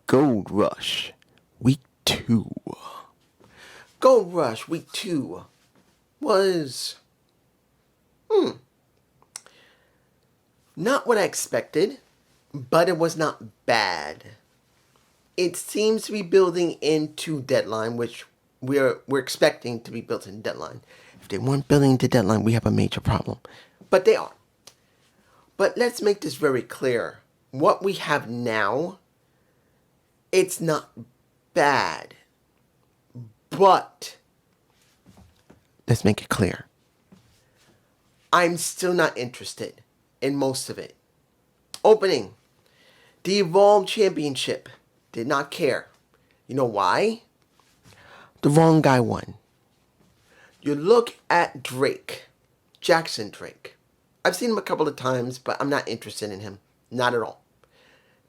Gold Rush, week 2. Gold Rush, week 2 was, not what I expected, but it was not bad. It seems to be building into Deadline, which we're expecting to be built in Deadline. If they weren't building into Deadline, we have a major problem. But they are. But let's make this very clear. What we have now, it's not bad. But let's make it clear. I'm still not interested in most of it. Opening. The Evolve Championship. Did not care. You know why? The wrong guy won. You look at Drake. Jackson Drake. I've seen him a couple of times, but I'm not interested in him. Not at all.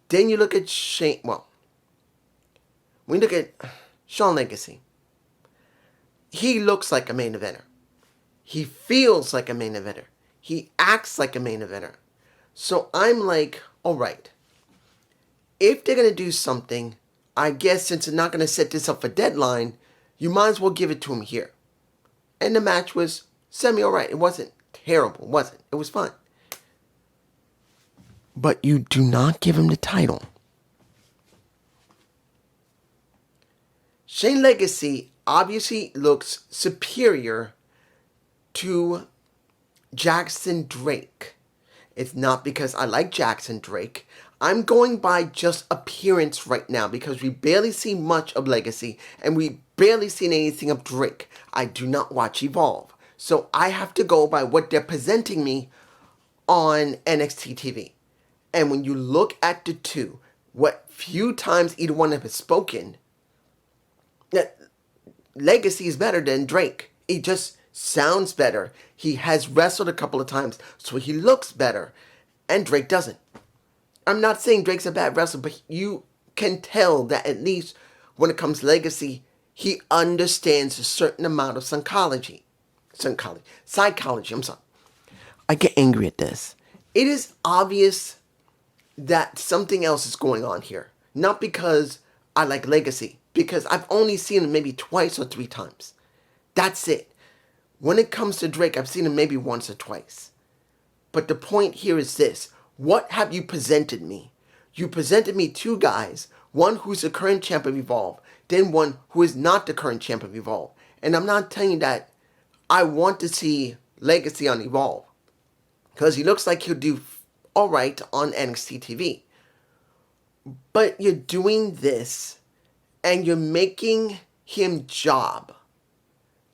Then you look at Shane. Well, when you look at Shawn Legacy. He looks like a main eventer. He feels like a main eventer. He acts like a main eventer. So I'm like, alright. If they're going to do something, I guess since they're not going to set this up for Deadline, you might as well give it to him here. And the match was semi-alright. It wasn't terrible. It wasn't. It was fine. But you do not give him the title. Shane Legacy obviously looks superior to Jackson Drake. It's not because I like Jackson Drake. I'm going by just appearance right now because we barely see much of Legacy and we barely seen anything of Drake. I do not watch Evolve. So I have to go by what they're presenting me on NXT TV. And when you look at the two, what few times either one of them has spoken, that Legacy is better than Drake. He just sounds better. He has wrestled a couple of times, so he looks better. And Drake doesn't. I'm not saying Drake's a bad wrestler, but you can tell that at least when it comes to Legacy, he understands a certain amount of psychology. Psychology, I'm sorry. I get angry at this. It is obvious that something else is going on here. Not because I like Legacy, because I've only seen him maybe twice or 3 times. That's it. When it comes to Drake, I've seen him maybe once or twice. But the point here is this. What have you presented me? You presented me 2 guys, one who's the current champ of Evolve, then one who is not the current champ of Evolve. And I'm not telling you that I want to see Legacy on Evolve, because he looks like he'll do alright on NXT TV. But you're doing this, and you're making him job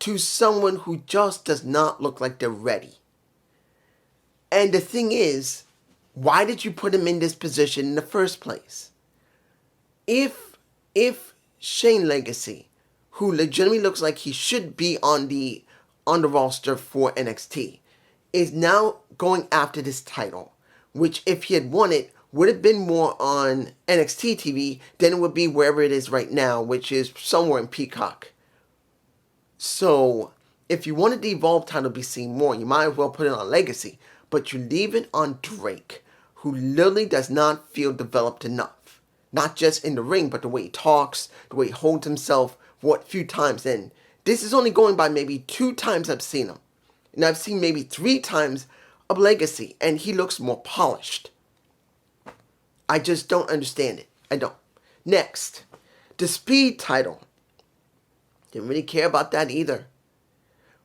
to someone who just does not look like they're ready. And the thing is, why did you put him in this position in the first place? If Shane Legacy, who legitimately looks like he should be on the roster for NXT, is now going after this title, which if he had won it, would have been more on NXT TV than it would be wherever it is right now, which is somewhere in Peacock. So, if you wanted the Evolve title to be seen more, you might as well put it on Legacy. But you leave it on Drake, who literally does not feel developed enough. Not just in the ring, but the way he talks, the way he holds himself, what few times. And this is only going by maybe 2 times I've seen him. And I've seen maybe 3 times of Legacy, and he looks more polished. I just don't understand it. I don't. Next, the Speed title. Didn't really care about that either.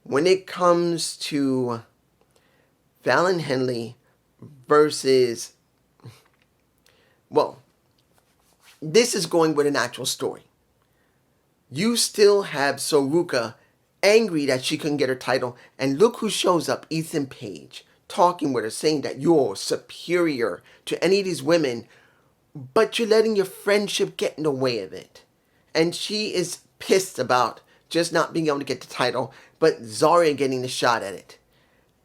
When it comes to Fallon Henley versus, well, this is going with an actual story. You still have Soruka angry that she couldn't get her title, and look who shows up, Ethan Page, talking with her, saying that you're superior to any of these women, but you're letting your friendship get in the way of it. And she is pissed about just not being able to get the title, but Zarya getting the shot at it.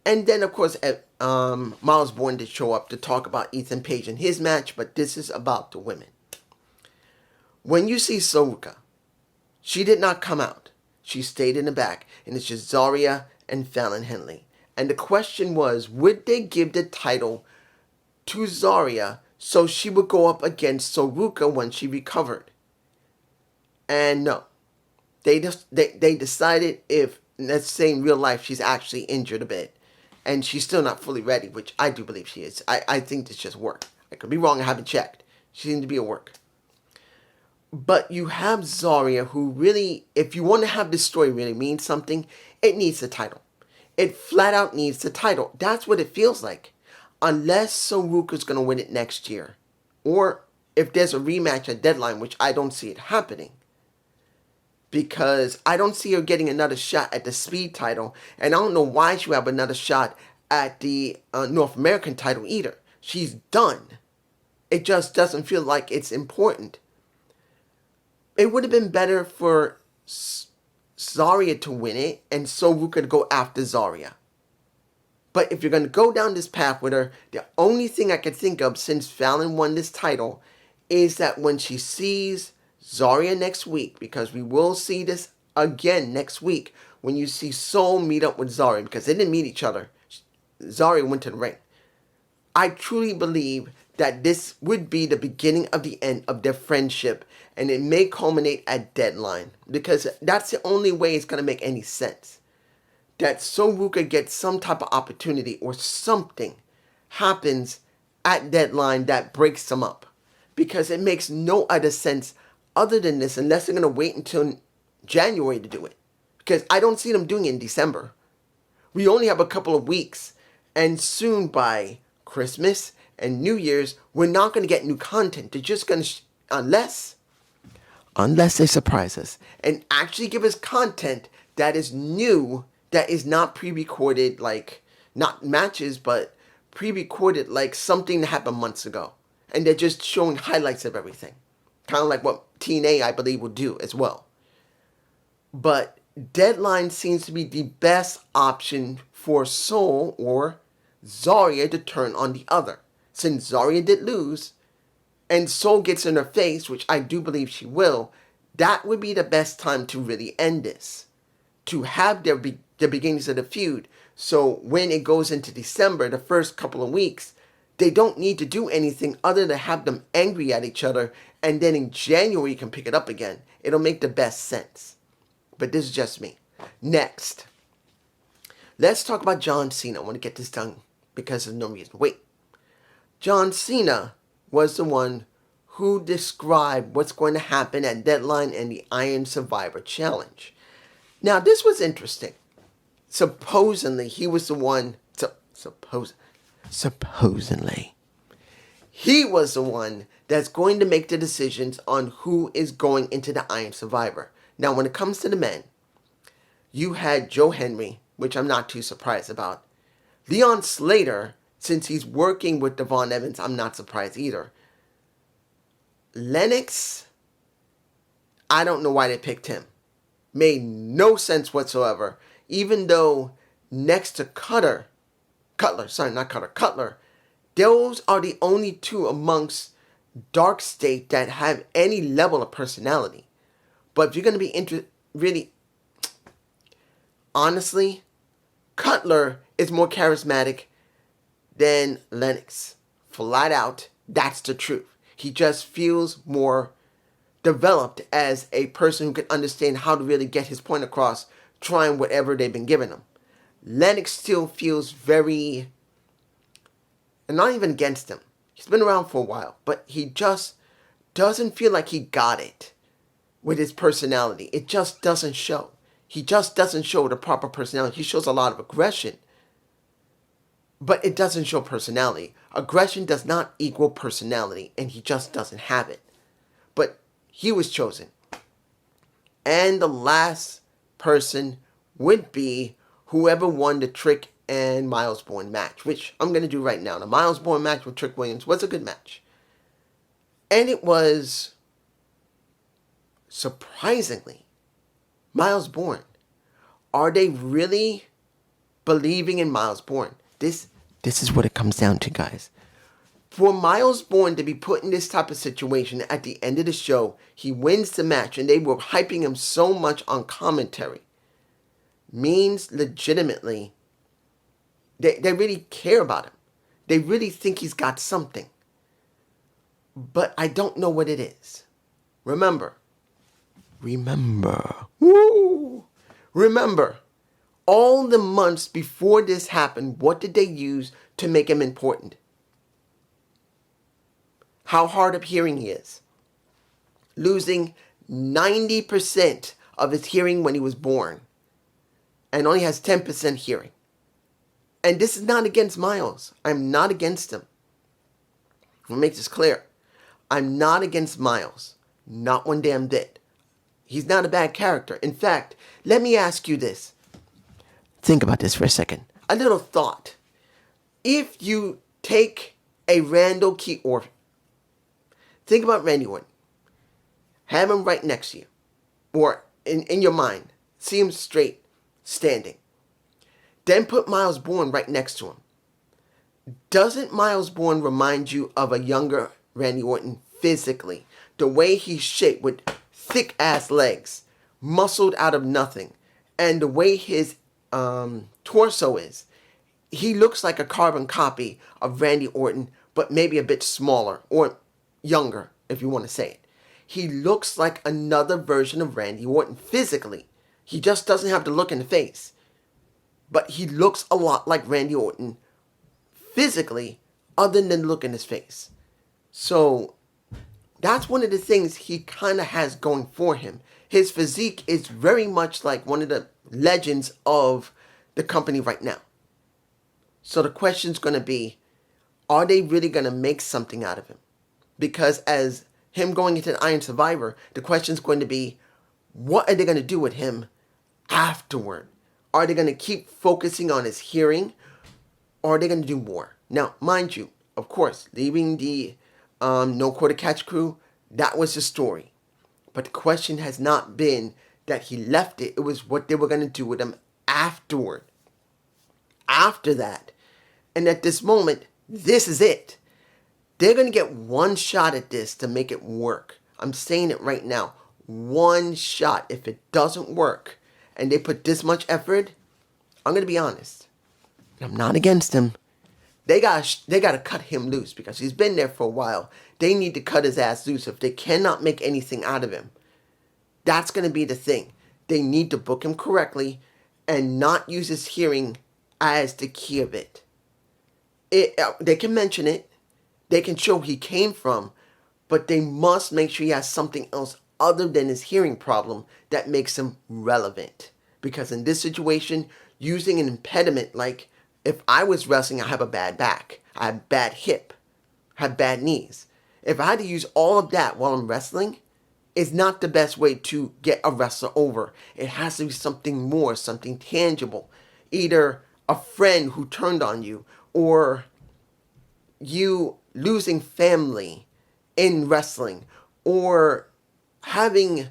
And then, of course, Miles Borne did show up to talk about Ethan Page and his match, but this is about the women. When you see Soruka, she did not come out. She stayed in the back, and it's just Zarya and Fallon Henley. And the question was, would they give the title to Zarya so she would go up against Soruka when she recovered. And no, they decided, if let's say in real life she's actually injured a bit and she's still not fully ready, which I do believe she is. I think this just work. I could be wrong, I haven't checked. She seemed to be a work. But you have Zarya, who really, if you want to have this story really mean something, it needs the title. It flat out needs the title. That's what it feels like. Unless Soruka's going to win it next year. Or if there's a rematch at Deadline, which I don't see it happening. Because I don't see her getting another shot at the Speed title. And I don't know why she would have another shot at the North American title either. She's done. It just doesn't feel like it's important. It would have been better for Zarya to win it and Soruka to go after Zarya. But if you're going to go down this path with her, the only thing I could think of since Fallon won this title is that when she sees Zarya next week, because we will see this again next week, when you see Sol meet up with Zarya, because they didn't meet each other. Zarya went to the ring. I truly believe that this would be the beginning of the end of their friendship, and it may culminate at Deadline, because that's the only way it's going to make any sense. That Soruka gets some type of opportunity or something happens at Deadline that breaks them up, because it makes no other sense other than this, unless they're going to wait until January to do it, because I don't see them doing it in December. We only have a couple of weeks, and soon by Christmas and New Year's, we're not going to get new content. They're just going to, unless they surprise us and actually give us content that is new, that is not pre-recorded, like, not matches, but pre-recorded, like something that happened months ago. And they're just showing highlights of everything. Kind of like what TNA, I believe, will do as well. But Deadline seems to be the best option for Sol or Zarya to turn on the other. Since Zarya did lose, and Sol gets in her face, which I do believe she will, that would be the best time to really end this. To have the beginnings of the feud. So when it goes into December, the first couple of weeks, they don't need to do anything other than have them angry at each other, and then in January you can pick it up again. It'll make the best sense. But this is just me. Next, let's talk about John Cena. I want to get this done because there's no reason to wait. John Cena was the one who described what's going to happen at Deadline and the Iron Survivor Challenge. Now, this was interesting. Supposedly, he was the one... Supposedly. He was the one that's going to make the decisions on who is going into the Iron Survivor. Now, when it comes to the men, you had Joe Henry, which I'm not too surprised about. Leon Slater, since he's working with Devon Evans, I'm not surprised either. Lennox, I don't know why they picked him. Made no sense whatsoever. Even though next to Cutler, those are the only two amongst Dark State that have any level of personality. But if you're going to be really, honestly, Cutler is more charismatic than Lennox. Flat out, that's the truth. He just feels more developed as a person who can understand how to really get his point across, trying whatever they've been giving him. Lennox still feels very, and not even against him. He's been around for a while, but he just doesn't feel like he got it with his personality. It just doesn't show. He just doesn't show the proper personality. He shows a lot of aggression, but it doesn't show personality. Aggression does not equal personality, and he just doesn't have it. But he was chosen. And the last person would be whoever won the Trick and Miles Borne match, which I'm going to do right now. The Miles Borne match with Trick Williams was a good match. And it was, surprisingly, Miles Borne. Are they really believing in Miles Borne? This is what it comes down to, guys. For Miles Borne to be put in this type of situation at the end of the show, he wins the match, and they were hyping him so much on commentary, means legitimately they really care about him. They really think he's got something. but I don't know what it is. Remember, woo! Remember, all the months before this happened, what did they use to make him important? How hard of hearing he is. Losing 90% of his hearing when he was born. And only has 10% hearing. And this is not against Miles. I'm not against him. I'll make this clear. I'm not against Miles. Not one damn bit. He's not a bad character. In fact, let me ask you this. Think about this for a second. A little thought. If you take a Randall Key, or think about Randy Orton. Have him right next to you. Or in your mind. See him straight, standing. Then put Miles Borne right next to him. Doesn't Miles Borne remind you of a younger Randy Orton physically? The way he's shaped with thick ass legs, muscled out of nothing, and the way his torso is. He looks like a carbon copy of Randy Orton, but maybe a bit smaller or younger, if you want to say it. He looks like another version of Randy Orton physically. He just doesn't have the look in the face. But he looks a lot like Randy Orton physically, other than the look in his face. So that's one of the things he kind of has going for him. His physique is very much like one of the legends of the company right now. So the question's going to be, are they really going to make something out of him? Because as him going into the Iron Survivor, the question's going to be, what are they going to do with him afterward? Are they going to keep focusing on his hearing? Or are they going to do more? Now, mind you, of course, leaving the No Quarter Catch crew, that was the story. But the question has not been that he left it. It was what they were going to do with him afterward. After that. And at this moment, this is it. They're going to get one shot at this to make it work. I'm saying it right now. One shot. If it doesn't work and they put this much effort, I'm going to be honest. I'm not against him. They got to cut him loose because he's been there for a while. They need to cut his ass loose if they cannot make anything out of him. That's going to be the thing. They need to book him correctly and not use his hearing as the key of it. They can mention it. They can show he came from, but they must make sure he has something else other than his hearing problem that makes him relevant. Because in this situation, using an impediment like if I was wrestling, I have a bad back, I have bad hip, I have bad knees. If I had to use all of that while I'm wrestling, it's not the best way to get a wrestler over. It has to be something more, something tangible. Either a friend who turned on you, or you losing family in wrestling, or having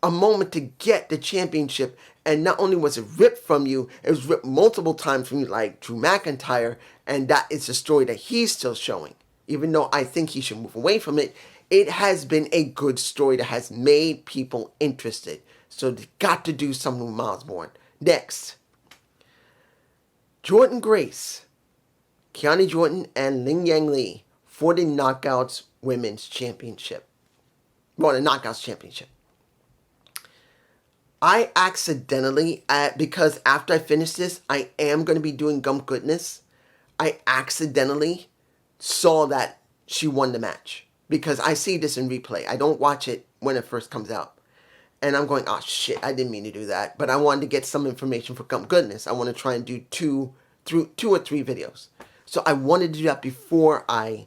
a moment to get the championship, and not only was it ripped from you, it was ripped multiple times from you, like Drew McIntyre, and that is the story that he's still showing. Even though I think he should move away from it, it has been a good story that has made people interested. So they got to do something with Miles Borne. Next, Jordynne Grace, Kiana Jordan, and Ling Yang Lee for the Knockouts Women's Championship. Well, the Knockouts Championship. I accidentally, because after I finish this, I am going to be doing Gum Goodness. I accidentally saw that she won the match. Because I see this in replay. I don't watch it when it first comes out. And I'm going, oh shit, I didn't mean to do that. But I wanted to get some information for Gum Goodness. I want to try and do two or three videos. So I wanted to do that before I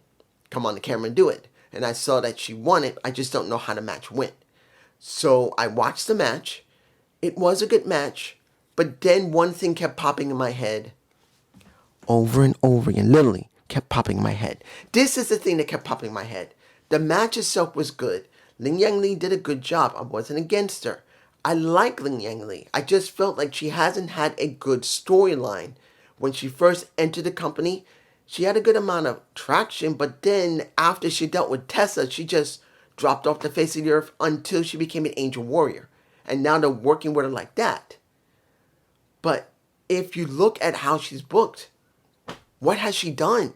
come on the camera and do it. And I saw that she won it. I just don't know how the match went. So I watched the match. It was a good match. But then one thing kept popping in my head over and over again. Literally kept popping in my head. This is the thing that kept popping in my head. The match itself was good. Ling Yang Lee did a good job. I wasn't against her. I like Ling Yang Lee. I just felt like she hasn't had a good storyline. When she first entered the company, she had a good amount of traction, but then after she dealt with Tessa, she just dropped off the face of the earth until she became an Angel Warrior. And now they're working with her like that. But if you look at how she's booked, what has she done?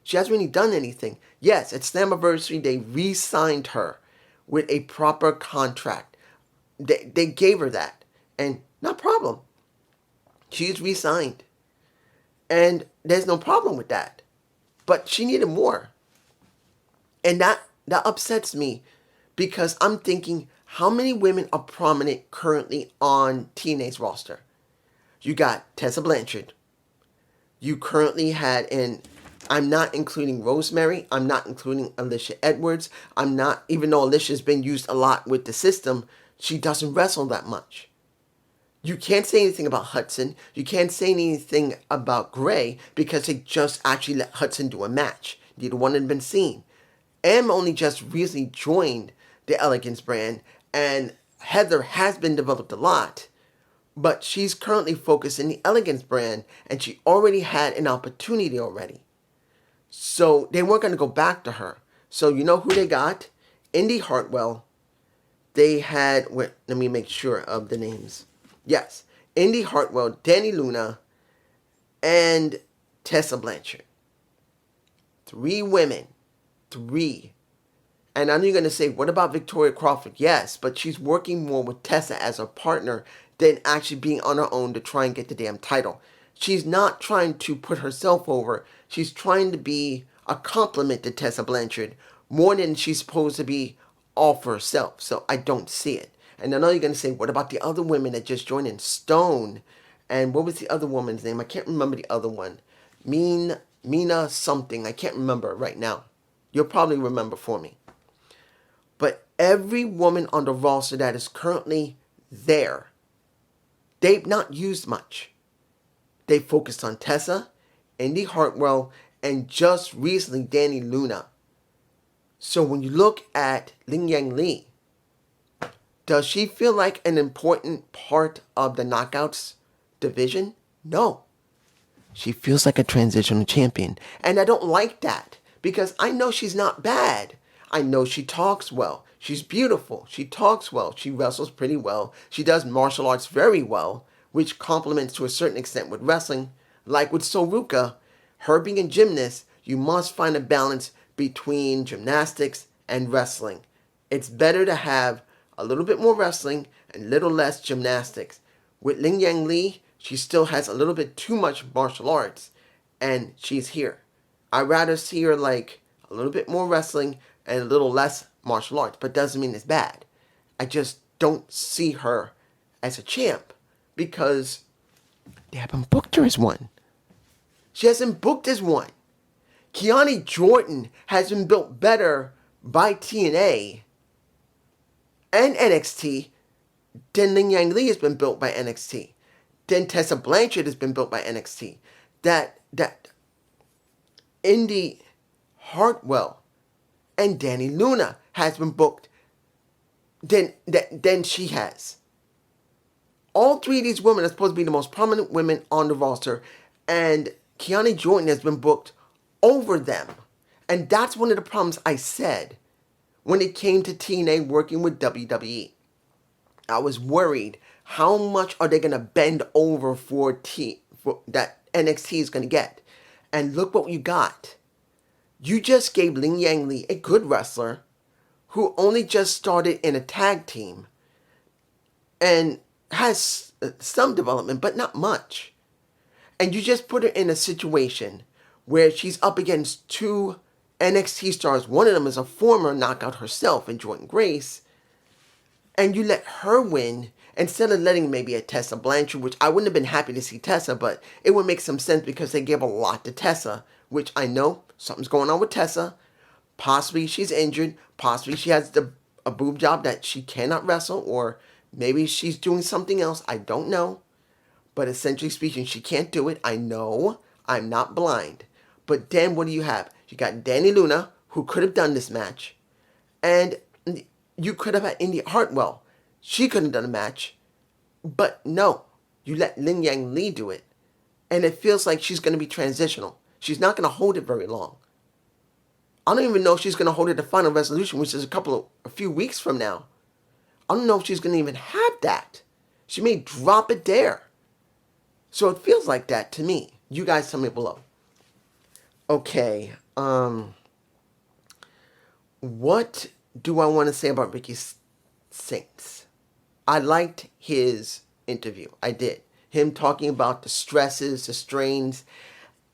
She hasn't really done anything. Yes, at Slammiversary, they re-signed her with a proper contract. They gave her that. And no problem. She's re-signed. And there's no problem with that. But she needed more. And that upsets me because I'm thinking, how many women are prominent currently on TNA's roster? You got Tessa Blanchard. You currently had, and I'm not including Rosemary. I'm not including Alicia Edwards. I'm not, even though Alicia's been used a lot with the system, she doesn't wrestle that much. You can't say anything about Hudson. You can't say anything about Gray because they just actually let Hudson do a match. Neither one had been seen. Em only just recently joined the Elegance brand, and Heather has been developed a lot, but she's currently focused in the Elegance brand, and she already had an opportunity already. So they weren't going to go back to her. So you know who they got? Indy Hartwell. They had, wait, let me make sure of the names. Yes, Indy Hartwell, Danny Luna, and Tessa Blanchard. 3 women. 3. And I know you're going to say, what about Victoria Crawford? Yes, but she's working more with Tessa as a partner than actually being on her own to try and get the damn title. She's not trying to put herself over. She's trying to be a compliment to Tessa Blanchard more than she's supposed to be all for herself. So I don't see it. And I know you're going to say, what about the other women that just joined in? Stone. And what was the other woman's name? I can't remember the other one. Mina something. I can't remember right now. You'll probably remember for me. But every woman on the roster that is currently there, they've not used much. They focused on Tessa, Indy Hartwell, and just recently Danny Luna. So when you look at Ling Yang Lee, does she feel like an important part of the Knockouts division? No. She feels like a transitional champion. And I don't like that because I know she's not bad. I know she talks well. She's beautiful. She talks well. She wrestles pretty well. She does martial arts very well, which complements to a certain extent with wrestling. Like with Soruka, her being a gymnast, you must find a balance between gymnastics and wrestling. It's better to have a little bit more wrestling and a little less gymnastics. With Ling Yang Lee, she still has a little bit too much martial arts, and she's here. I'd rather see her like a little bit more wrestling and a little less martial arts, but doesn't mean it's bad. I just don't see her as a champ because they haven't booked her as one. She hasn't booked as one. Kiani Jordan has been built better by TNA and NXT than Ling Yang Lee has been built by NXT. Then Tessa Blanchard has been built by NXT. That Indy Hartwell and Danny Luna has been booked than she has. All 3 of these women are supposed to be the most prominent women on the roster, and Kiani Jordan has been booked over them. And that's one of the problems I said when it came to TNA working with WWE. I was worried, how much are they going to bend over for that NXT is going to get? And look what you got. You just gave Ling Yang Lee, a good wrestler, who only just started in a tag team and has some development, but not much. And you just put her in a situation where she's up against 2 NXT stars. One of them is a former knockout herself in Jordan Grace. And you let her win instead of letting maybe a Tessa Blanchard, which I wouldn't have been happy to see Tessa, but it would make some sense because they gave a lot to Tessa, which I know something's going on with Tessa. Possibly she's injured. Possibly she has a boob job that she cannot wrestle, or maybe she's doing something else. I don't know. But essentially speaking, she can't do it. I know. I'm not blind. But then what do you have? You got Danny Luna, who could have done this match. And you could have had Indy Hartwell. She couldn't have done a match. But no. You let Ling Yang Lee do it. And it feels like she's going to be transitional. She's not going to hold it very long. I don't even know if she's going to hold it to Final Resolution, which is a few weeks from now. I don't know if she's going to even have that. She may drop it there. So it feels like that to me. You guys tell me below. Okay. What do I want to say about Ricky Saints? I liked his interview. I did. Him talking about the stresses, the strains,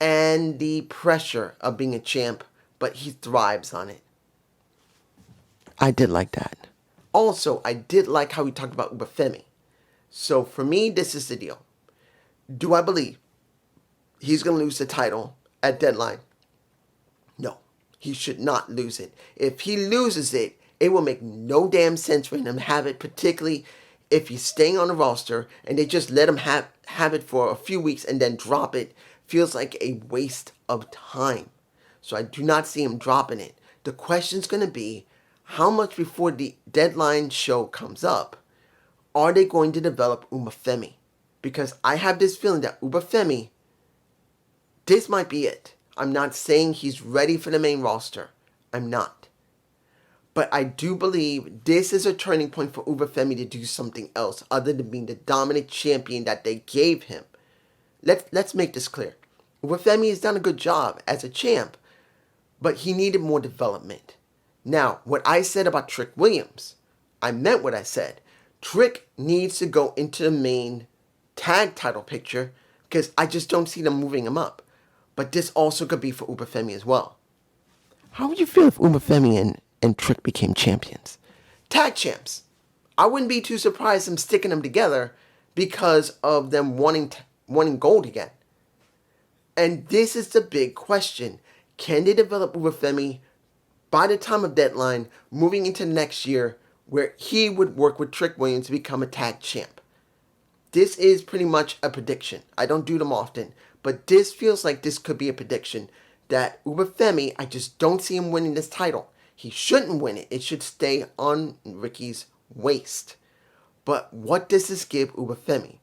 and the pressure of being a champ, but he thrives on it. I did like that. Also, I did like how he talked about Ubafemi. So for me, this is the deal. Do I believe he's going to lose the title at Deadline? No, he should not lose it. If he loses it, it will make no damn sense for him to have it, particularly if he's staying on the roster and they just let him have it for a few weeks and then drop it. Feels like a waste of time. So I do not see him dropping it. The question's going to be, how much before the Deadline show comes up are they going to develop Ubafemi? Because I have this feeling that Ubafemi, this might be it. I'm not saying he's ready for the main roster. I'm not. But I do believe this is a turning point for Ubafemi to do something else other than being the dominant champion that they gave him. Let's make this clear. Ubafemi has done a good job as a champ, but he needed more development. Now, what I said about Trick Williams, I meant what I said. Trick needs to go into the main tag title picture because I just don't see them moving him up. But this also could be for Ubafemi as well. How would you feel if Ubafemi and Trick became champions? Tag champs. I wouldn't be too surprised them sticking them together because of them wanting gold again. And this is the big question. Can they develop Ubafemi by the time of Deadline, moving into next year, where he would work with Trick Williams to become a tag champ? This is pretty much a prediction. I don't do them often, but this feels like this could be a prediction that Ubafemi, I just don't see him winning this title. He shouldn't win it. It should stay on Ricky's waist. But what does this give Ubafemi?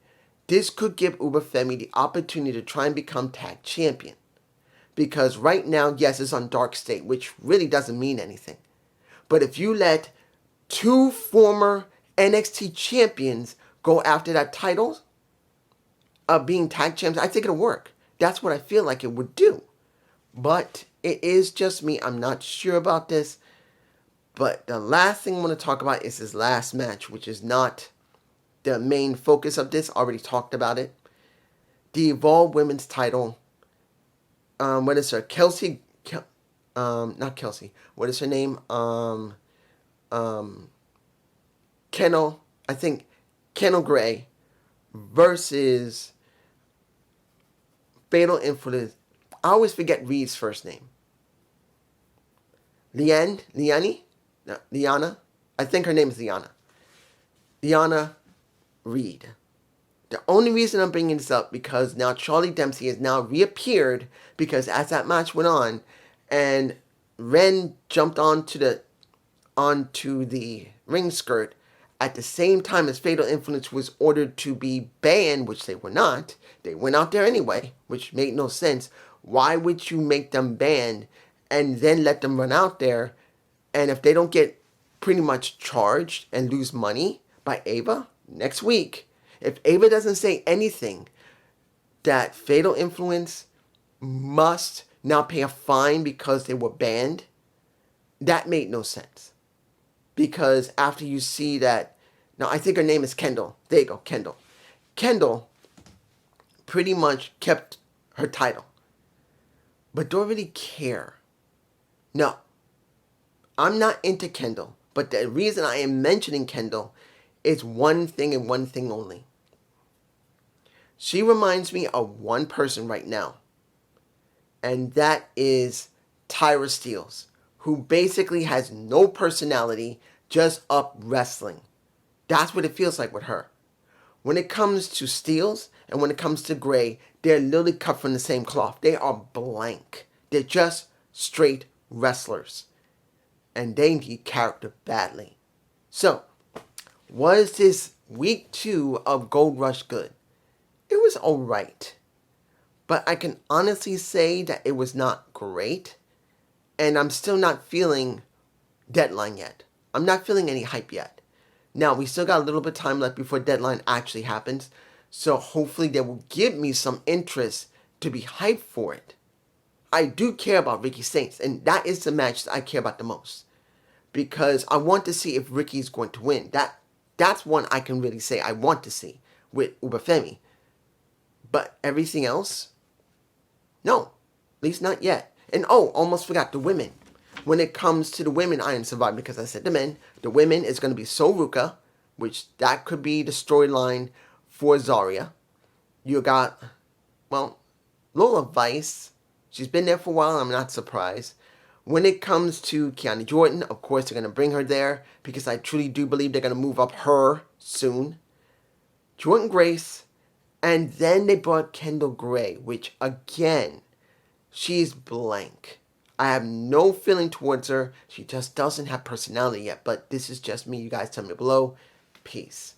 This could give Ubafemi the opportunity to try and become tag champion. Because right now, yes, it's on Dark State, which really doesn't mean anything. But if you let two former NXT champions go after that title of being tag champs, I think it'll work. That's what I feel like it would do. But it is just me. I'm not sure about this. But the last thing I want to talk about is his last match, which is not the main focus of this. Already talked about it. The Evolve Women's title. What is her? Not Kelsey. What is her name? Kendall. I think Kendall Gray versus Fatal Influence. I always forget Reed's first name. Liana? I think her name is Liana. Liana Reed. The only reason I'm bringing this up because now Charlie Dempsey has now reappeared because as that match went on and Ren jumped onto the ring skirt at the same time as Fatal Influence was ordered to be banned, which they were not. They went out there anyway, which made no sense. Why would you make them banned and then let them run out there? And if they don't get pretty much charged and lose money by Ava next week, if Ava doesn't say anything that Fatal Influence must now pay a fine because they were banned, that made no sense. Because after you see that, now I think her name is Kendall. There you go, Kendall. Kendall pretty much kept her title, but don't really care. No, I'm not into Kendall, but the reason I am mentioning Kendall is one thing and one thing only. She reminds me of one person right now, and that is Tyra Steele, who basically has no personality, just up wrestling. That's what it feels like with her. When it comes to Steele and when it comes to Gray, they're literally cut from the same cloth. They are blank. They're just straight wrestlers. And they need character badly. So, was this week 2 of Gold Rush good? It was alright. But I can honestly say that it was not great. And I'm still not feeling Deadline yet. I'm not feeling any hype yet. Now, we still got a little bit of time left before Deadline actually happens. So hopefully they will give me some interest to be hyped for it. I do care about Ricky Saints, and that is the match that I care about the most. Because I want to see if Ricky's going to win. That's one I can really say I want to see with Ubafemi. But everything else, no. At least not yet. And almost forgot the women. When it comes to the women, I am surviving because I said the men. The women is going to be So Ruka, which that could be the storyline for Zarya. You got, well, Lola Vice. She's been there for a while. I'm not surprised. When it comes to Kiana Jordan, of course, they're going to bring her there because I truly do believe they're going to move up her soon. Jordan Grace. And then they brought Kendall Gray, which, again, she's blank. I have no feeling towards her. She just doesn't have personality yet. But this is just me. You guys tell me below. Peace.